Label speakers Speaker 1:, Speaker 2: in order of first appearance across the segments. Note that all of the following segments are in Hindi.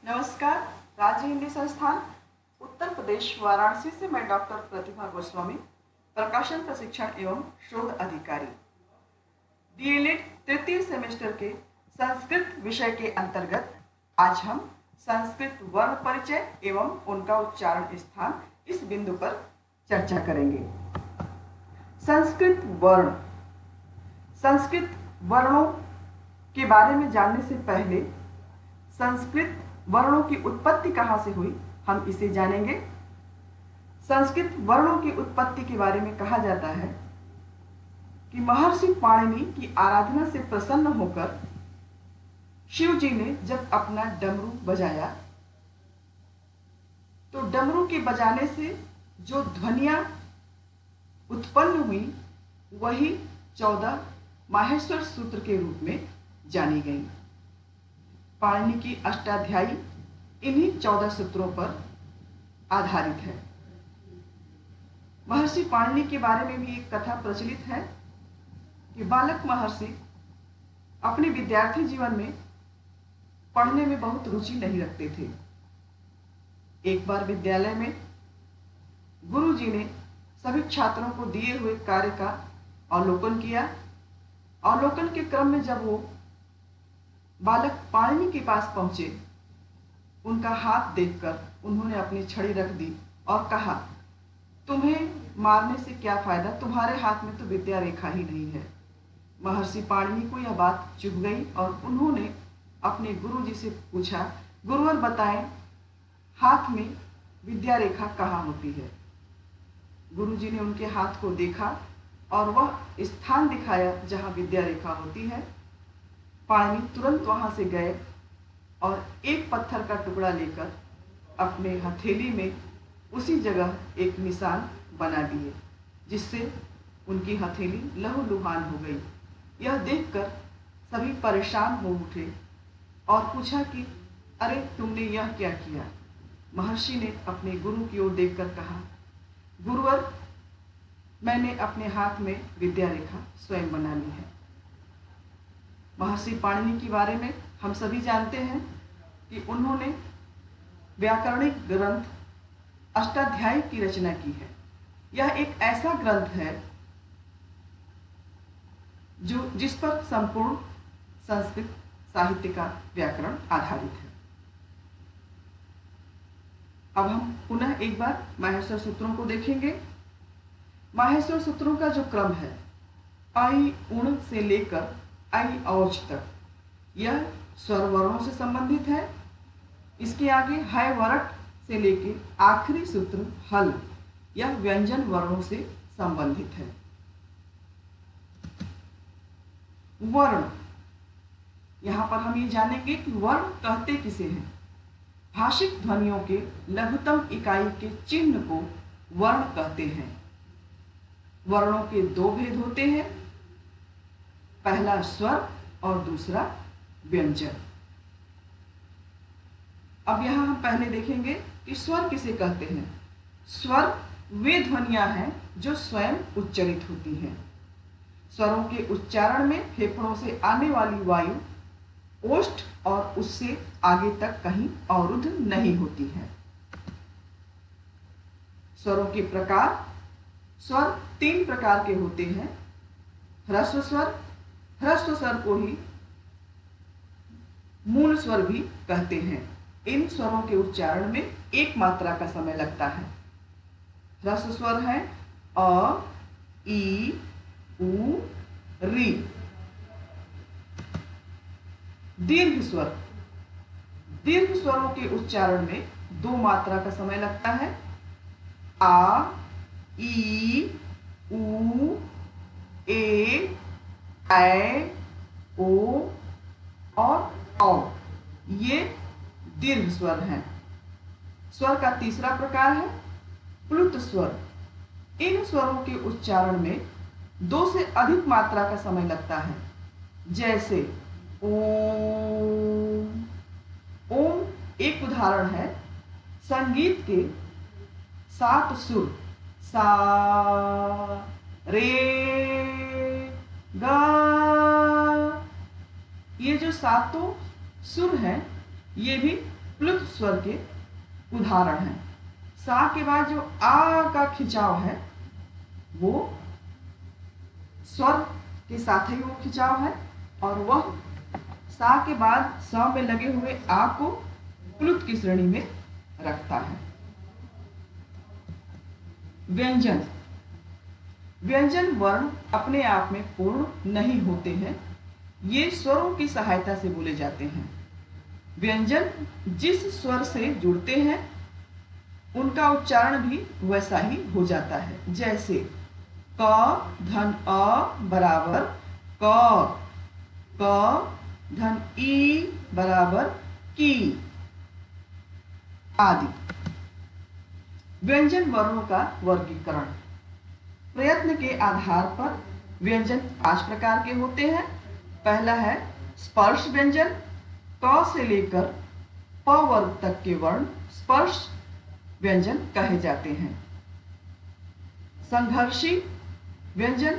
Speaker 1: नमस्कार। राज्य हिंदी संस्थान उत्तर प्रदेश वाराणसी से मैं डॉक्टर प्रतिभा गोस्वामी, प्रकाशन प्रशिक्षण एवं शोध अधिकारी, डीएलएड तृतीय सेमेस्टर के संस्कृत विषय के अंतर्गत आज हम संस्कृत वर्ण परिचय एवं उनका उच्चारण स्थान इस बिंदु पर चर्चा करेंगे। संस्कृत वर्ण। संस्कृत वर्णों के बारे में जानने से पहले संस्कृत वर्णों की उत्पत्ति कहाँ से हुई, हम इसे जानेंगे। संस्कृत वर्णों की उत्पत्ति के बारे में कहा जाता है कि महर्षि पाणिनि की आराधना से प्रसन्न होकर शिव जी ने जब अपना डमरू बजाया तो डमरू के बजाने से जो ध्वनियां उत्पन्न हुई वही 14 माहेश्वर सूत्र के रूप में जानी गई। पाणिनि की अष्टाध्यायी इन्हीं 14 सूत्रों पर आधारित है। महर्षि पाणिनि के बारे में भी एक कथा प्रचलित है कि बालक महर्षि अपने विद्यार्थी जीवन में पढ़ने में बहुत रुचि नहीं रखते थे। एक बार विद्यालय में गुरु जी ने सभी छात्रों को दिए हुए कार्य का अवलोकन किया। अवलोकन के क्रम में जब वो बालक पाणिनि के पास पहुंचे, उनका हाथ देखकर उन्होंने अपनी छड़ी रख दी और कहा, तुम्हें मारने से क्या फायदा, तुम्हारे हाथ में तो विद्या रेखा ही नहीं है। महर्षि पाणिनि को यह बात चुभ गई और उन्होंने अपने गुरु जी से पूछा, गुरुवर बताएं हाथ में विद्या रेखा कहाँ होती है। गुरु जी ने उनके हाथ को देखा और वह स्थान दिखाया जहाँ विद्या रेखा होती है। पाणिनि तुरंत वहां से गए और एक पत्थर का टुकड़ा लेकर अपने हथेली में उसी जगह एक निशान बना दिए, जिससे उनकी हथेली लहूलुहान हो गई। यह देखकर सभी परेशान हो उठे और पूछा कि अरे तुमने यह क्या किया। महर्षि ने अपने गुरु की ओर देखकर कहा, गुरुवर मैंने अपने हाथ में विद्या रेखा स्वयं बना ली है। महर्षि पाणिनि के बारे में हम सभी जानते हैं कि उन्होंने व्याकरणिक ग्रंथ अष्टाध्यायी की रचना की है। यह एक ऐसा ग्रंथ है जिस पर संपूर्ण संस्कृत साहित्य का व्याकरण आधारित है। अब हम पुनः एक बार माहेश्वर सूत्रों को देखेंगे। माहेश्वर सूत्रों का जो क्रम है, आई उण से लेकर आई औच तक, यह स्वर वर्णों से संबंधित है। इसके आगे है वरट से लेकर आखिरी सूत्र हल, यह व्यंजन वर्णों से संबंधित है। वर्ण, यहां पर हम ये जानेंगे कि वर्ण कहते किसे हैं। भाषिक ध्वनियों के लघुतम इकाई के चिन्ह को वर्ण कहते हैं। वर्णों के दो भेद होते हैं, पहला स्वर और दूसरा व्यंजन। अब यहां हम पहले देखेंगे कि स्वर किसे कहते हैं। स्वर वे ध्वनियां हैं जो स्वयं उच्चरित होती हैं। स्वरों के उच्चारण में फेफड़ों से आने वाली वायु ओष्ठ और उससे आगे तक कहीं अवरुद्ध नहीं होती है। स्वरों के प्रकार, स्वर 3 प्रकार के होते हैं। ह्रस्व स्वर, ह्रस्व स्वर को ही मूल स्वर भी कहते हैं। इन स्वरों के उच्चारण में एक मात्रा का समय लगता है। ह्रस्व स्वर है अ, ई, उ, री। दीर्घ स्वर, दीर्घ स्वरों के उच्चारण में 2 मात्रा का समय लगता है। आ, ई, उ, ए, ऐ, ओ और औ, ये दीर्घ स्वर हैं। स्वर का तीसरा प्रकार है प्लुत स्वर। इन स्वरों के उच्चारण में 2 से अधिक मात्रा का समय लगता है। जैसे ओम। ओम एक उदाहरण है। संगीत के 7 सुर सा, रे, गा, ये जो 7 सुर हैं ये भी प्लुत स्वर के उदाहरण हैं। सा के बाद जो आ का खिंचाव है वो स्वर के साथ ही वो खिंचाव है, और वह सा के बाद स में लगे हुए आ को प्लुत की श्रेणी में रखता है। व्यंजन। व्यंजन वर्ण अपने आप में पूर्ण नहीं होते हैं, ये स्वरों की सहायता से बोले जाते हैं। व्यंजन जिस स्वर से जुड़ते हैं उनका उच्चारण भी वैसा ही हो जाता है। जैसे क धन अ बराबर क, क धन ई बराबर की आदि। व्यंजन वर्णों का वर्गीकरण। प्रयत्न के आधार पर व्यंजन 5 प्रकार के होते हैं। पहला है स्पर्श व्यंजन। क से लेकर प वर्ग तक के वर्ण स्पर्श व्यंजन कहे जाते हैं। संघर्षी व्यंजन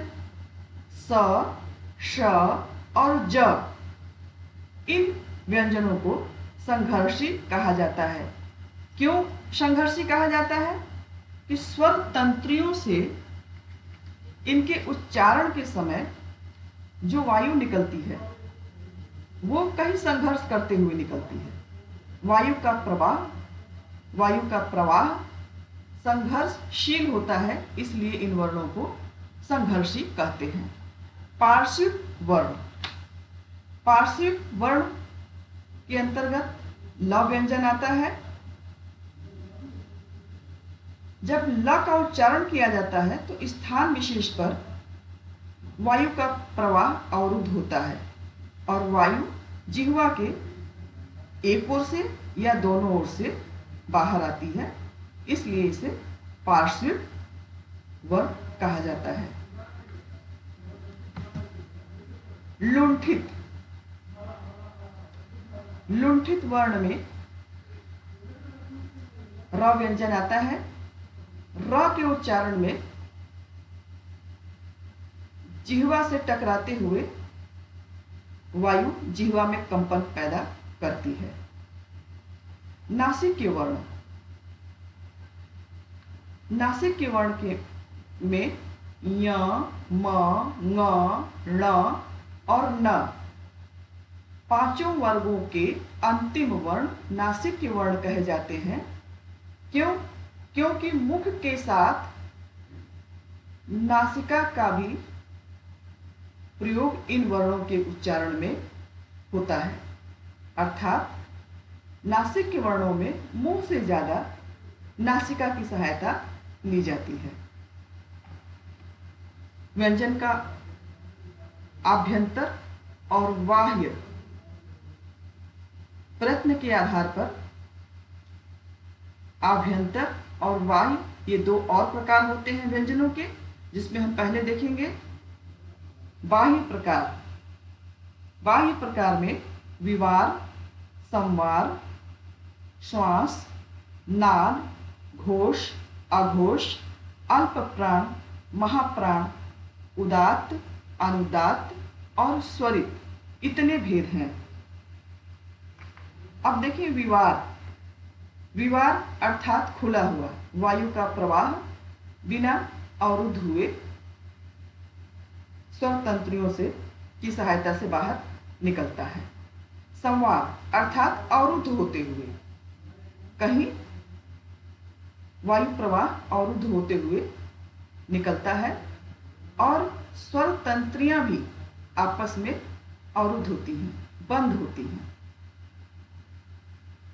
Speaker 1: स, श और ज, इन व्यंजनों को संघर्षी कहा जाता है। क्यों संघर्षी कहा जाता है? कि स्वर तंत्रियों से इनके उच्चारण के समय जो वायु निकलती है वो कहीं संघर्ष करते हुए निकलती है। वायु का प्रवाह संघर्षशील होता है, इसलिए इन वर्णों को संघर्षी कहते हैं। पार्श्विक वर्ण। पार्श्विक वर्ण के अंतर्गत ल व्यंजन आता है। जब ल का उच्चारण किया जाता है तो स्थान विशेष पर वायु का प्रवाह अवरुद्ध होता है और वायु जिह्वा के एक ओर से या दोनों ओर से बाहर आती है, इसलिए इसे पार्श्विक वर्ण कहा जाता है। लुंठित। लुंठित वर्ण में र व्यंजन आता है। र के उच्चारण में जिह्वा से टकराते हुए वायु जिह्वा में कंपन पैदा करती है। नासिक वर्ण। नासिक वर्ण के में य, म, ङ, ण और न पांचों वर्गों के अंतिम वर्ण नासिक वर्ण कहे जाते हैं। क्यों? क्योंकि मुख के साथ नासिका का भी प्रयोग इन वर्णों के उच्चारण में होता है, अर्थात नासिक के वर्णों में मुंह से ज्यादा नासिका की सहायता ली जाती है। व्यंजन का आभ्यंतर और बाह्य प्रयत्न के आधार पर आभ्यंतर और बाह्य ये 2 और प्रकार होते हैं व्यंजनों के, जिसमें हम पहले देखेंगे बाह्य प्रकार। बाह्य प्रकार में विवार, संवार, श्वास, नाद, घोष, अघोष, अल्प प्राण, महाप्राण, उदात्त, अनुदात्त और स्वरित, इतने भेद हैं। अब देखिए विवार। विवार अर्थात खुला हुआ, वायु का प्रवाह बिना अवरुद्ध हुए स्वर तंत्रियों से की सहायता से बाहर निकलता है। संवार अर्थात अवरुद्ध होते हुए, कहीं वायु प्रवाह अवरुद्ध होते हुए निकलता है और स्वर तंत्रियां भी आपस में अवरुद्ध होती हैं, बंद होती हैं।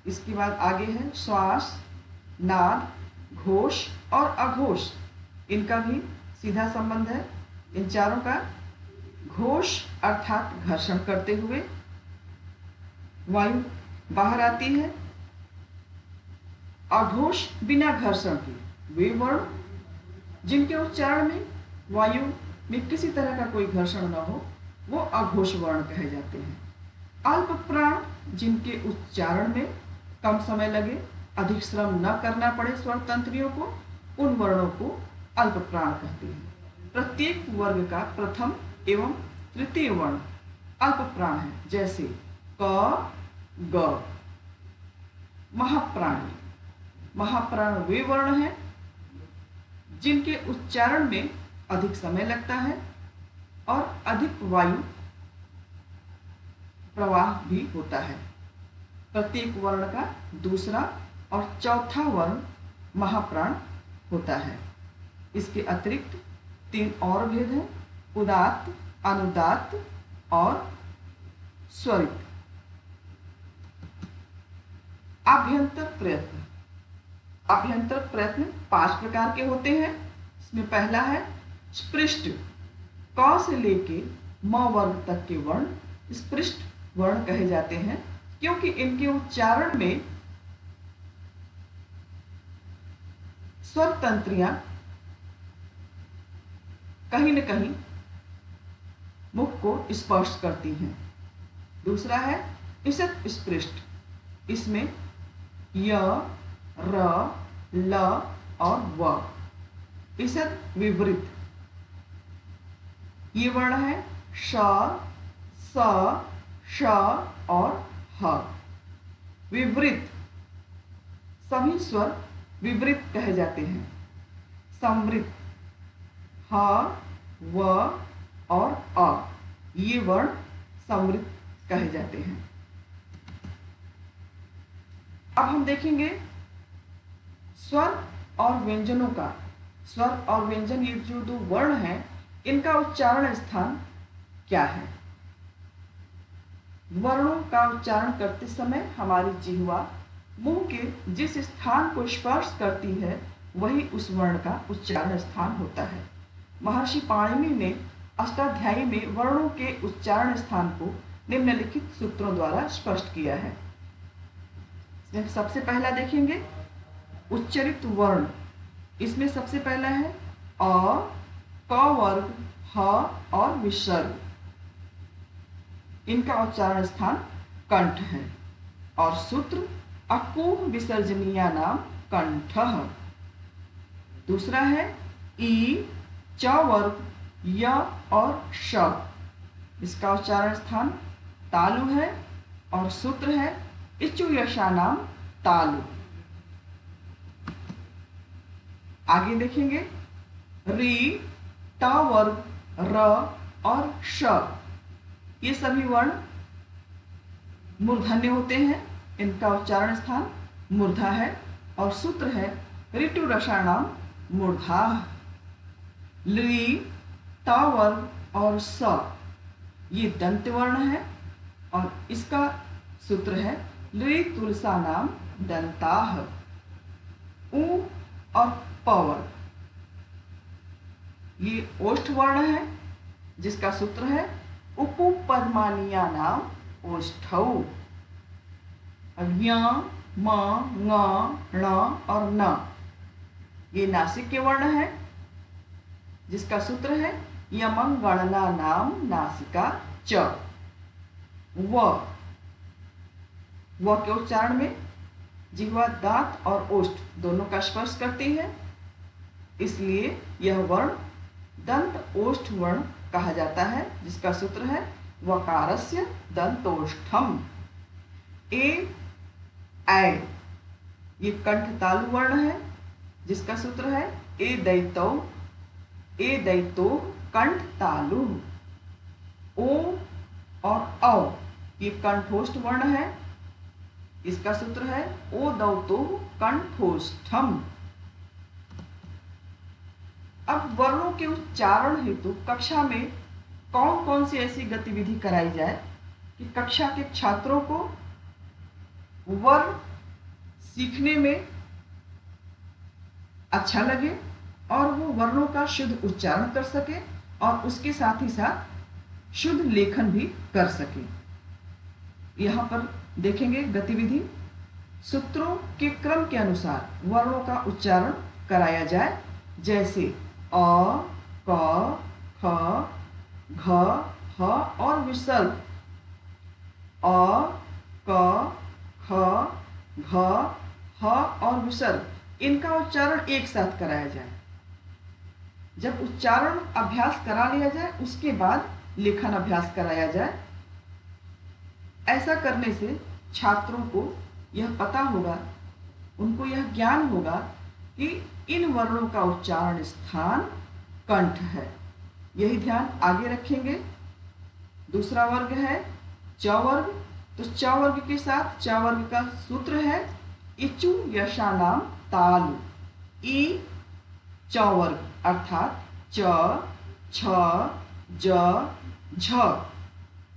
Speaker 1: इसके बाद आगे है श्वास, नाद, घोष और अघोष, इनका भी सीधा संबंध है। इन चारों का घोष अर्थात घर्षण करते हुए वायु बाहर आती है। अघोष बिना घर्षण के, वे वर्ण जिनके उच्चारण में वायु में किसी तरह का कोई घर्षण न हो, वो अघोष वर्ण कहे जाते हैं। अल्प प्राण, जिनके उच्चारण में कम समय लगे, अधिक श्रम न करना पड़े स्वर तंत्रियों को, उन वर्णों को अल्प प्राण कहते हैं। प्रत्येक वर्ग का प्रथम एवं तृतीय वर्ण अल्प प्राण है, जैसे क, ग। महाप्राण। महाप्राण वे वर्ण हैं जिनके उच्चारण में अधिक समय लगता है और अधिक वायु प्रवाह भी होता है। प्रत्येक वर्ण का दूसरा और चौथा वर्ण महाप्राण होता है। इसके अतिरिक्त 3 और भेद हैं, उदात्त, अनुदात्त और स्वरित। आभ्यंतर प्रयत्न। आभ्यंतर प्रयत्न 5 प्रकार के होते हैं। इसमें पहला है स्पृष्ट। क से लेके म वर्ग तक के वर्ण स्पृष्ट वर्ण कहे जाते हैं, क्योंकि इनके उच्चारण में स्वर तंत्रियां कहीं न कहीं मुख को स्पर्श करती हैं। दूसरा है ईषत् स्पृष्ट। इसमें य, र, ल और व। ईषत् विवृत। ये वर्ण है श, स, श और ह। विवृत। सभी स्वर विवृत कहे जाते हैं। संवृत। ह, व और अ, ये वर्ण संवृत कहे जाते हैं। अब हम देखेंगे स्वर और व्यंजनों का। स्वर और व्यंजन, ये जो 2 वर्ण हैं, इनका उच्चारण स्थान क्या है। वर्णों का उच्चारण करते समय हमारी जिह्वा मुंह के जिस स्थान को स्पर्श करती है वही उस वर्ण का उच्चारण स्थान होता है। महर्षि पाणिनि ने अष्टाध्यायी में वर्णों के उच्चारण स्थान को निम्नलिखित सूत्रों द्वारा स्पष्ट किया है। इसमें सबसे पहला देखेंगे उच्चरित वर्ण। इसमें सबसे पहला है अ, क वर्ग, ह और विसर्ग। इनका उच्चारण स्थान कंठ है और सूत्र अकुह विसर्जनीया नाम कंठः। दूसरा है ई, च वर्ग, य और श। इसका उच्चारण स्थान तालु है और सूत्र है इचु यशा नाम तालु। आगे देखेंगे री, ट वर्ग, र और श। ये सभी वर्ण मूर्धन्य होते हैं। इनका उच्चारण स्थान मूर्धा है और सूत्र है ऋतु रसाणाम मूर्धा। ली, ट वर्ग और स, ये दंत वर्ण है और इसका सूत्र है लृ तुलसा नाम दंताः। उ और प वर्ग, ये ओष्ठ वर्ण है जिसका सूत्र है उपपदमानीया नाम ओष्ठौ। य, म, ङ, ण और न, ये नासिक के वर्ण है जिसका सूत्र है यमं गणना नाम नासिका च। व के उच्चारण में जिह्वा दांत और ओष्ठ दोनों का स्पर्श करती है, इसलिए यह वर्ण दंत ओष्ठ वर्ण कहा जाता है, जिसका सूत्र है वकारस्य दंतोष्ठम। ए, ऐ, ये कंठ तालु वर्ण है जिसका सूत्र है ए दैतो कंठ तालु। ओ और औ, ये कंठोष्ठ वर्ण है, इसका सूत्र है ओ दौतो कंठोष्ठम। अब वर्णों के उच्चारण हेतु कक्षा में कौन कौन सी ऐसी गतिविधि कराई जाए कि कक्षा के छात्रों को वर्ण सीखने में अच्छा लगे और वो वर्णों का शुद्ध उच्चारण कर सके और उसके साथ ही साथ शुद्ध लेखन भी कर सके। यहाँ पर देखेंगे गतिविधि। सूत्रों के क्रम के अनुसार वर्णों का उच्चारण कराया जाए, जैसे अ, क, ख, घ, ह और विसर्ग अ, क, ख, घ, ह और विसर्ग, इनका उच्चारण एक साथ कराया जाए। जब उच्चारण अभ्यास करा लिया जाए उसके बाद लेखन अभ्यास कराया जाए। ऐसा करने से छात्रों को यह पता होगा, उनको यह ज्ञान होगा कि इन वर्णों का उच्चारण स्थान कंठ है। यही ध्यान आगे रखेंगे। दूसरा वर्ग है च वर्ग। तो च वर्ग के साथ च वर्ग का सूत्र है इचु यशानाम तालु। ई च वर्ग अर्थात च, छ, ज, झ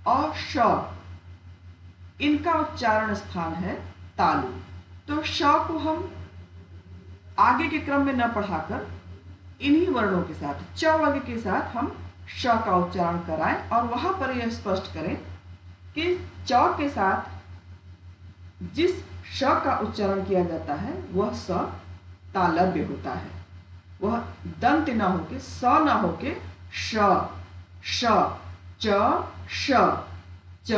Speaker 1: और श, इनका उच्चारण स्थान है तालु। तो श को हम आगे के क्रम में न पढ़ाकर इन्हीं वर्णों के साथ च वर्ग के साथ हम श का उच्चारण कराएं और वहां पर यह स्पष्ट करें कि च के साथ जिस श का उच्चारण किया जाता है वह स तालव्य होता है। वह दंत ना होके, स ना होके श, श, च, श, च,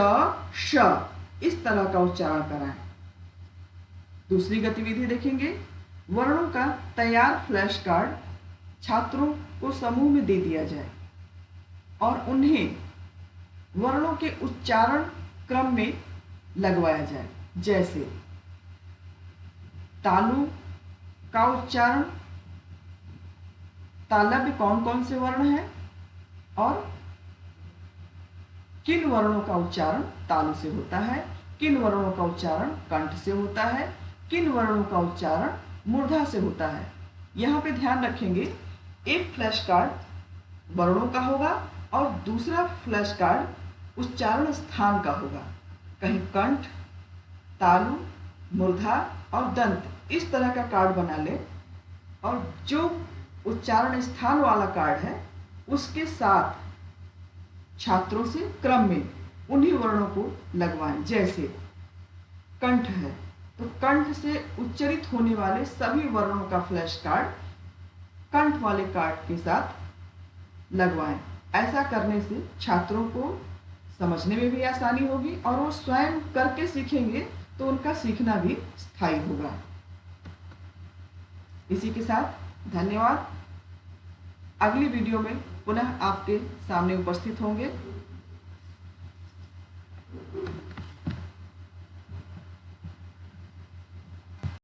Speaker 1: श, इस तरह का उच्चारण कराएं। दूसरी गतिविधि देखेंगे। वर्णों का तैयार फ्लैश कार्ड छात्रों को समूह में दे दिया जाए और उन्हें वर्णों के उच्चारण क्रम में लगवाया जाए। जैसे तालु का उच्चारण, तालव्य कौन कौन से वर्ण हैं और किन वर्णों का उच्चारण तालु से होता है, किन वर्णों का उच्चारण कंठ से होता है, किन वर्णों का उच्चारण मूर्धा से होता है। यहाँ पे ध्यान रखेंगे, एक फ्लैश कार्ड वर्णों का होगा और दूसरा फ्लैश कार्ड उच्चारण स्थान का होगा। कहीं कंठ, तालु, मूर्धा और दंत, इस तरह का कार्ड बना ले और जो उच्चारण स्थान वाला कार्ड है उसके साथ छात्रों से क्रम में उन्हीं वर्णों को लगवाएं। जैसे कंठ है तो कंठ से उच्चरित होने वाले सभी वर्णों का फ्लैश कार्ड कंठ वाले कार्ड के साथ लगवाएं। ऐसा करने से छात्रों को समझने में भी आसानी होगी और वो स्वयं करके सीखेंगे तो उनका सीखना भी स्थायी होगा। इसी के साथ धन्यवाद। अगली वीडियो में पुनः आपके सामने उपस्थित होंगे।